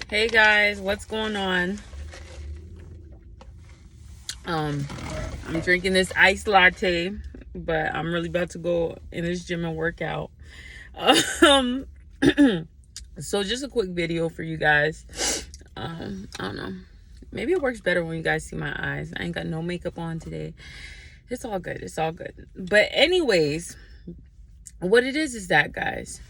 Hey guys, what's going on? I'm drinking this iced latte, but I'm really about to go in this gym and work out. Um, so just a quick video for you guys. I don't know. Maybe it works better when you guys see my eyes. I ain't got no makeup on today. It's all good. It's all good. But anyways, what it is that, guys,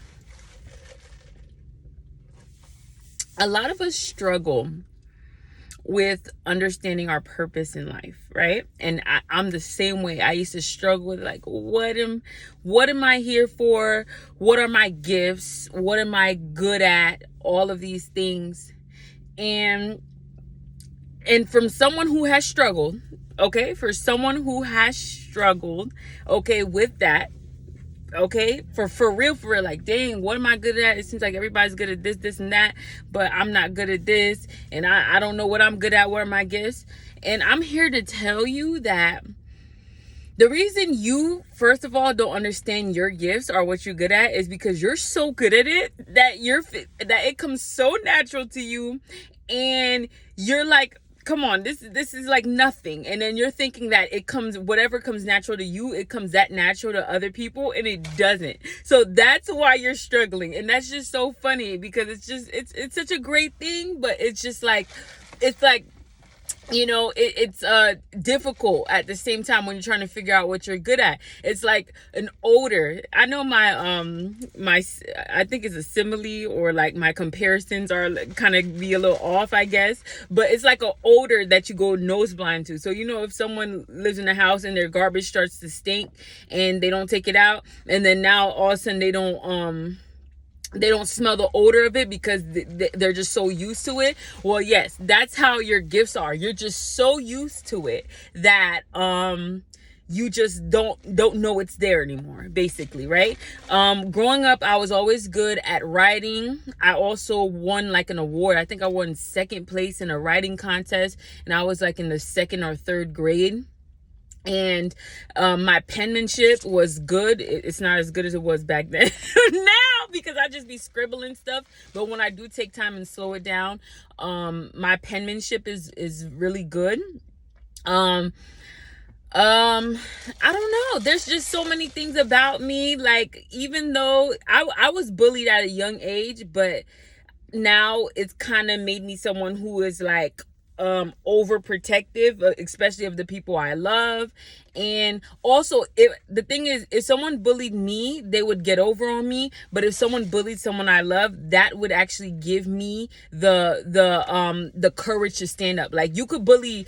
a lot of us struggle with understanding our purpose in life, right? And I'm the same way. I used to struggle with like, what am I here for? What are my gifts? What am I good at? All of these things. And from someone who has struggled, okay, for someone who has struggled, okay, with that, okay, for real, like, dang, what am I good at? It seems like everybody's good at this and that, but I'm not good at this, and I don't know what I'm good at. What are my gifts? And I'm here to tell you that the reason you, first of all, don't understand your gifts or what you're good at is because you're so good at it that it comes so natural to you, and you're like, come on, this is like nothing. And then you're thinking that whatever comes natural to you, it comes that natural to other people, and it doesn't. So that's why you're struggling. And that's just so funny, because it's such a great thing, but it's just like, it's like, it's difficult at the same time when you're trying to figure out what you're good at. It's like an odor. I know I think it's a simile, or like my comparisons are kind of be a little off, I guess, but it's like an odor that you go nose blind to. So if someone lives in a house and their garbage starts to stink and they don't take it out, and then now all of a sudden they don't smell the odor of it because they're just so used to it. Well, yes, that's how your gifts are. You're just so used to it that you just don't know it's there anymore, basically, right? Growing up, I was always good at writing. I also won like an award. I think I won second place in a writing contest, and I was like in the second or third grade. And my penmanship was good. It's not as good as it was back then now, because I just be scribbling stuff. But when I do take time and slow it down, my penmanship is really good. I don't know. There's just so many things about me. Like, even though I was bullied at a young age, but now it's kind of made me someone who is like overprotective, especially of the people I love. And also, the thing is, if someone bullied me, they would get over on me. But if someone bullied someone I love, that would actually give me the courage to stand up. Like, you could bully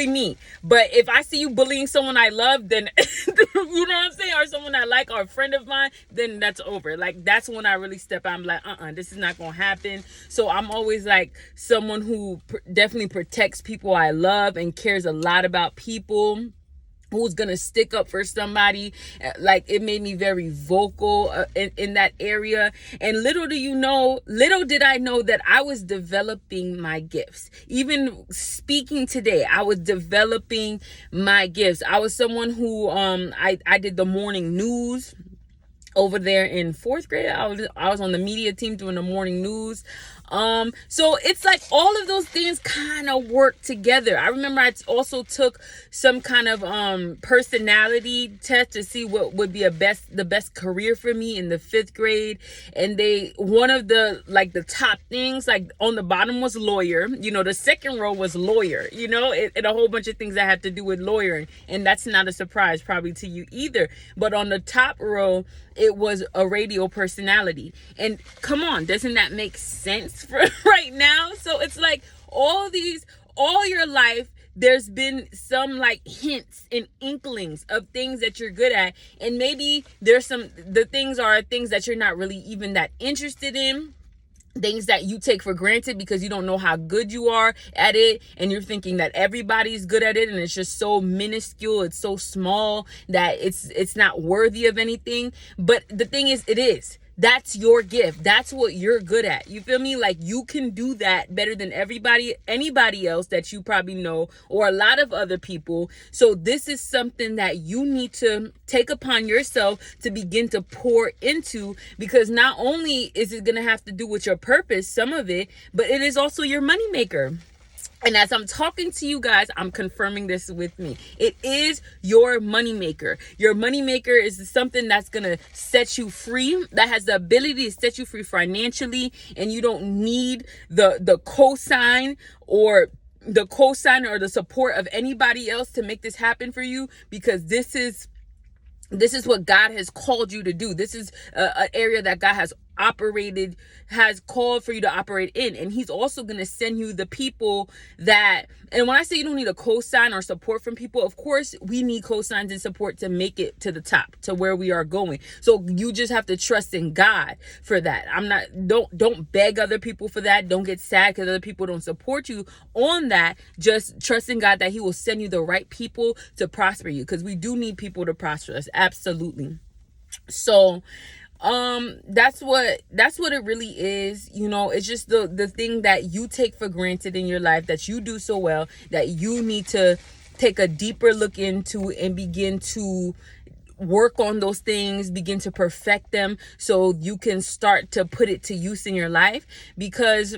me, but if I see you bullying someone I love, then you know what I'm saying, or someone I like, or a friend of mine, then that's over. Like, that's when I really step out. I'm like, this is not gonna happen. So I'm always like someone who definitely protects people I love and cares a lot about people, who's gonna stick up for somebody. Like, it made me very vocal in that area. And little did I know that I was developing my gifts. Even speaking today, I was developing my gifts. I was someone who I did the morning news over there in fourth grade. I was on the media team doing the morning news. So it's like all of those things kind of work together. I remember I also took some kind of personality test to see what would be the best career for me in the fifth grade. And one of the top things, like on the bottom, was lawyer. The second row was lawyer, and a whole bunch of things that had to do with lawyering. And that's not a surprise probably to you either. But on the top row, it was a radio personality. And come on, doesn't that make sense for right now? So it's like all your life, there's been some like hints and inklings of things that you're good at. And maybe the things are things that you're not really even that interested in. Things that you take for granted because you don't know how good you are at it, and you're thinking that everybody's good at it, and it's just so minuscule, it's so small that it's not worthy of anything. But the thing is, it is. That's your gift. That's what you're good at. You feel me? Like, you can do that better than anybody else that you probably know, or a lot of other people. So this is something that you need to take upon yourself to begin to pour into, because not only is it going to have to do with your purpose, some of it, but it is also your moneymaker. And as I'm talking to you guys, I'm confirming this with me. It is your moneymaker. Your moneymaker is something that's going to set you free, that has the ability to set you free financially, and you don't need the cosign or the support of anybody else to make this happen for you, because this is what God has called you to do. This is an area that God has called for you to operate in. And he's also going to send you the people that, and when I say you don't need a cosign or support from people, of course we need cosigns and support to make it to the top, to where we are going. So you just have to trust in God for that. Don't beg other people for that. Don't get sad because other people don't support you on that. Just trust in God that he will send you the right people to prosper you, because we do need people to prosper us. Absolutely. So that's what it really is. It's just the thing that you take for granted in your life, that you do so well, that you need to take a deeper look into and begin to work on those things, begin to perfect them, so you can start to put it to use in your life. Because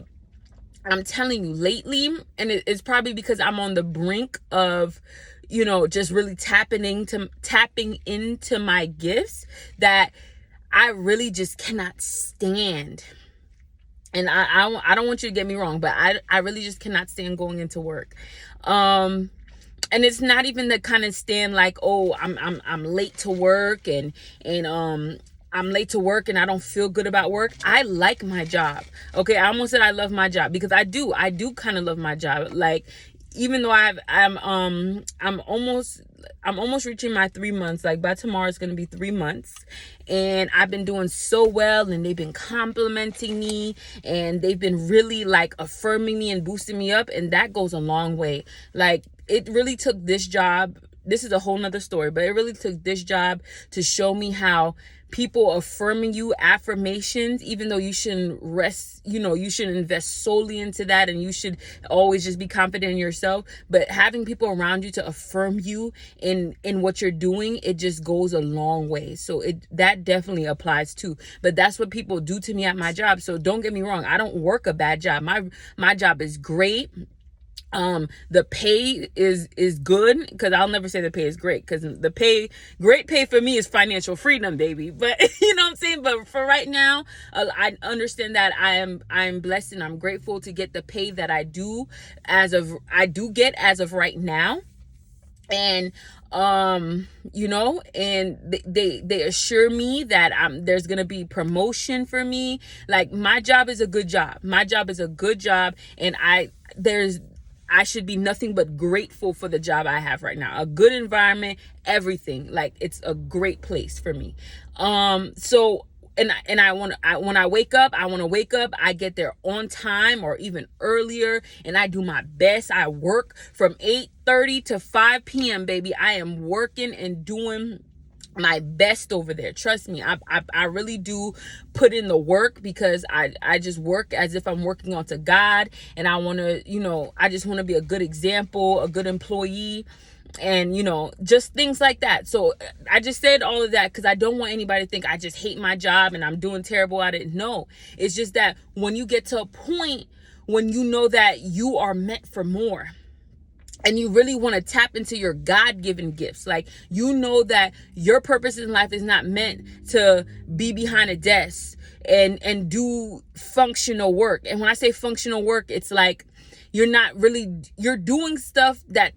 I'm telling you, lately, and it's probably because I'm on the brink of just really tapping into my gifts, that I really just cannot stand. And I don't want you to get me wrong, but I really just cannot stand going into work. And it's not even the kind of stand like, oh, I'm late to work and I'm late to work and I don't feel good about work. I like my job. Okay, I almost said I love my job, because I do kind of love my job. Like, even though I'm almost reaching my 3 months. Like, by tomorrow it's going to be 3 months, and I've been doing so well, and they've been complimenting me, and they've been really like affirming me and boosting me up, and that goes a long way. Like, it really took this job. This is a whole nother story, but it really took this job to show me how people affirming you, affirmations, even though you shouldn't you shouldn't invest solely into that, and you should always just be confident in yourself, but having people around you to affirm you in what you're doing, it just goes a long way. So that definitely applies too. But that's what people do to me at my job. So don't get me wrong, I don't work a bad job. My job is great. The pay is good, because I'll never say the pay is great, because great pay for me is financial freedom, baby. But you know what I'm saying? But for right now, I understand that I'm blessed and I'm grateful to get the pay that I do get as of right now. And and they assure me that there's gonna be promotion for me. Like, my job is a good job. And I should be nothing but grateful for the job I have right now. A good environment, everything. Like, it's a great place for me. So when I wake up, I get there on time or even earlier, and I do my best. I work from 8:30 to 5 p.m., baby. I am working and doing my best over there. Trust me, I really do put in the work, because I just work as if I'm working onto God, and I want to, I just want to be a good example, a good employee, and just things like that. So I just said all of that because I don't want anybody to think I just hate my job and I'm doing terrible at it. No, it's just that when you get to a point when you know that you are meant for more, and you really want to tap into your God-given gifts, like, that your purpose in life is not meant to be behind a desk and do functional work. And when I say functional work, it's like you're doing stuff that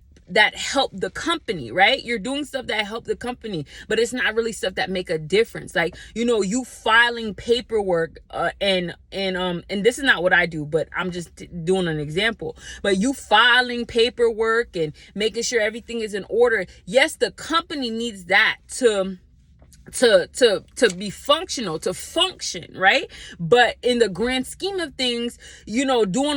help the company, right? You're doing stuff that help the company, but it's not really stuff that make a difference. Like, you filing paperwork, and this is not what I do, but I'm just doing an example. But you filing paperwork and making sure everything is in order. Yes, the company needs that to be functional, to function, right? But in the grand scheme of things, doing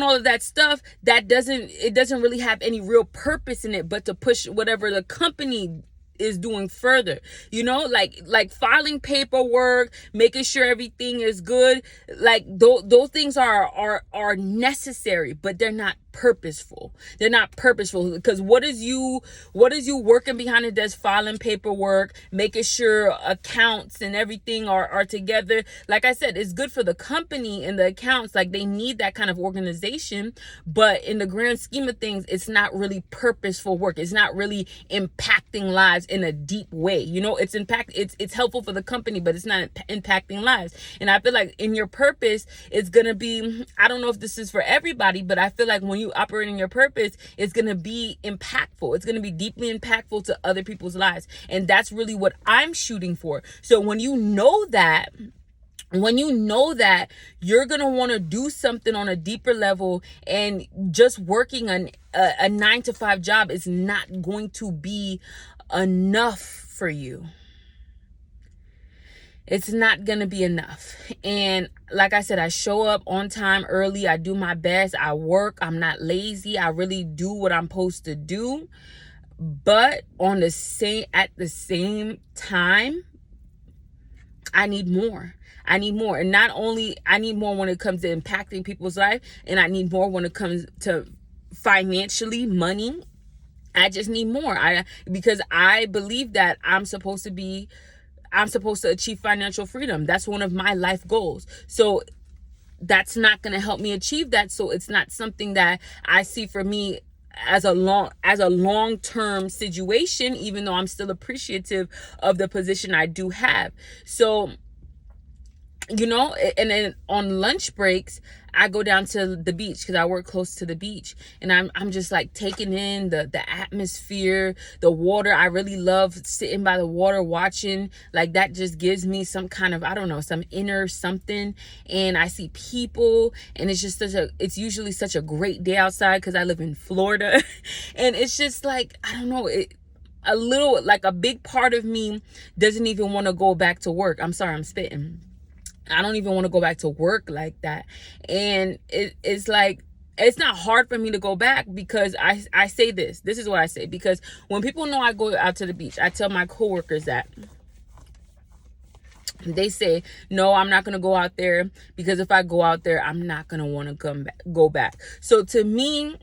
all of that stuff, it doesn't really have any real purpose in it, but to push whatever the company is doing further, like filing paperwork, making sure everything is good. Like those things are necessary, but they're not purposeful. They're not purposeful, because what is you working behind the desk, filing paperwork, making sure accounts and everything are together. Like I said, it's good for the company and the accounts, like they need that kind of organization, but in the grand scheme of things, it's not really purposeful work. It's not really impacting lives in a deep way. It's helpful for the company, but it's not impacting lives. And I feel like in your purpose, it's gonna be, I don't know if this is for everybody, but I feel like when you operate in your purpose, it's gonna be impactful. It's gonna be deeply impactful to other people's lives. And that's really what I'm shooting for. So when you know that you're going to want to do something on a deeper level, and just working a 9-to-5 job is not going to be enough for you. It's not going to be enough. And like I said, I show up on time, early. I do my best. I work. I'm not lazy. I really do what I'm supposed to do. But at the same time, I need more. And not only I need more when it comes to impacting people's life, and I need more when it comes to financially, money. I just need more. Because I believe that I'm supposed to achieve financial freedom. That's one of my life goals. So that's not going to help me achieve that. So it's not something that I see for me as a long-term situation, even though I'm still appreciative of the position I do have. So, and then on lunch breaks, I go down to the beach, because I work close to the beach, and I'm just like taking in the atmosphere, the water. I really love sitting by the water, watching. Like that just gives me some kind of, I don't know, some inner something. And I see people, and it's just it's usually such a great day outside, because I live in Florida. And it's just like, I don't know, a big part of me doesn't even want to go back to work. I'm sorry, I'm spitting. I don't even want to go back to work like that. And it's like, it's not hard for me to go back, because I say this is what I say, because when people know I go out to the beach, I tell my coworkers that. They say, no, I'm not going to go out there, because if I go out there, I'm not going to want to go back. So to me,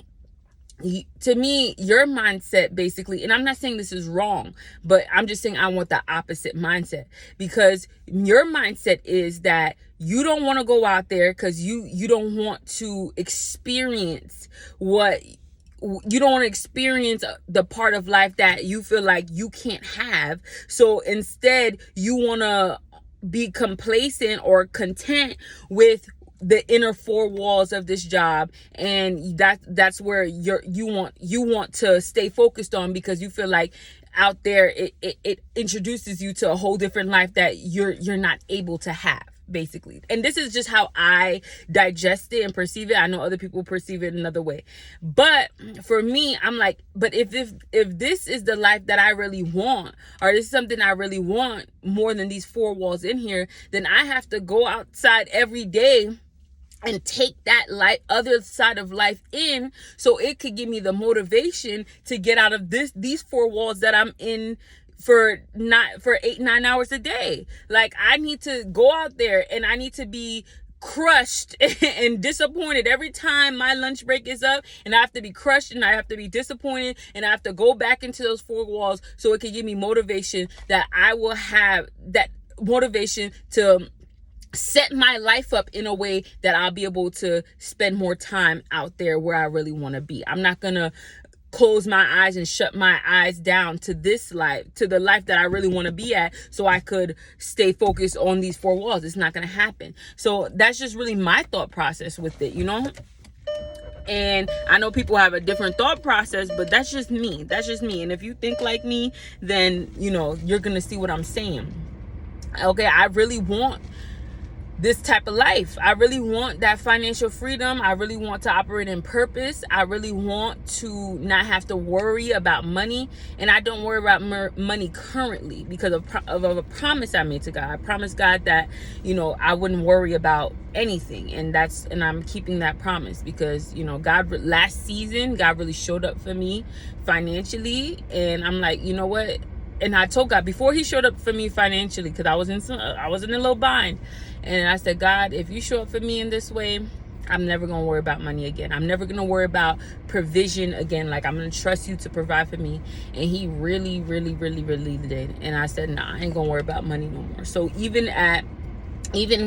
your mindset basically, and I'm not saying this is wrong, but I'm just saying I want the opposite mindset, because your mindset is that you don't want to go out there because you don't want to experience the part of life that you feel like you can't have. So instead, you want to be complacent or content with the inner four walls of this job, and that's where you want to stay focused on, because you feel like out there it introduces you to a whole different life that you're not able to have, basically. And this is just how I digest it and perceive it. I know other people perceive it another way, but for me, I'm like, but if this is the life that I really want, or this is something I really want more than these four walls in here, then I have to go outside every day and take that other side of life in, so it could give me the motivation to get out of these four walls that I'm in for 8-9 hours a day. Like, I need to go out there, and I need to be crushed and disappointed every time my lunch break is up, and I have to be crushed, and I have to be disappointed, and I have to go back into those four walls, so it can give me motivation, that I will have that motivation to set my life up in a way that I'll be able to spend more time out there where I really want to be. I'm not going to close my eyes and shut my eyes down to this life, to the life that I really want to be at, so I could stay focused on these four walls. It's not going to happen. So that's just really my thought process with it, And I know people have a different thought process, but that's just me. And if you think like me, then, you're going to see what I'm saying. Okay, I really want this type of life. I really want that financial freedom. I really want to operate in purpose. I really want to not have to worry about money. And I don't worry about money currently, because of a promise I made to God. I promised God that, I wouldn't worry about anything. And I'm keeping that promise, because, last season, God really showed up for me financially. And I'm like, you know what? and I told God before he showed up for me financially, because I was in a little bind, and I said, God, if you show up for me in this way, I'm never gonna worry about money again. I'm never gonna worry about provision again. Like, I'm gonna trust you to provide for me. And he really, really, really, really did. And I said, nah, I ain't gonna worry about money no more. So even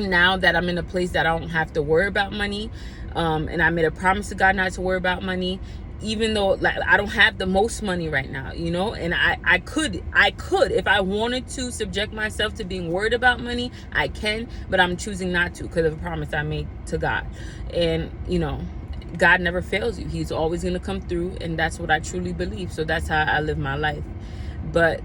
now that I'm in a place that I don't have to worry about money, and I made a promise to God not to worry about money, even though like I don't have the most money right now, you know, and I could, if I wanted to subject myself to being worried about money, I can, but I'm choosing not to because of a promise I made to God. And, you know, God never fails you. He's always going to come through, and that's what I truly believe. So that's how I live my life. But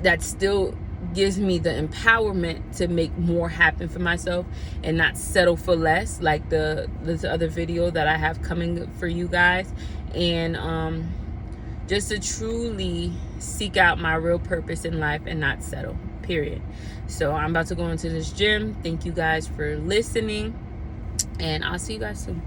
that still gives me the empowerment to make more happen for myself and not settle for less, like this other video that I have coming for you guys. And just to truly seek out my real purpose in life and not settle, period. So I'm about to go into this gym. Thank you guys for listening, and I'll see you guys soon.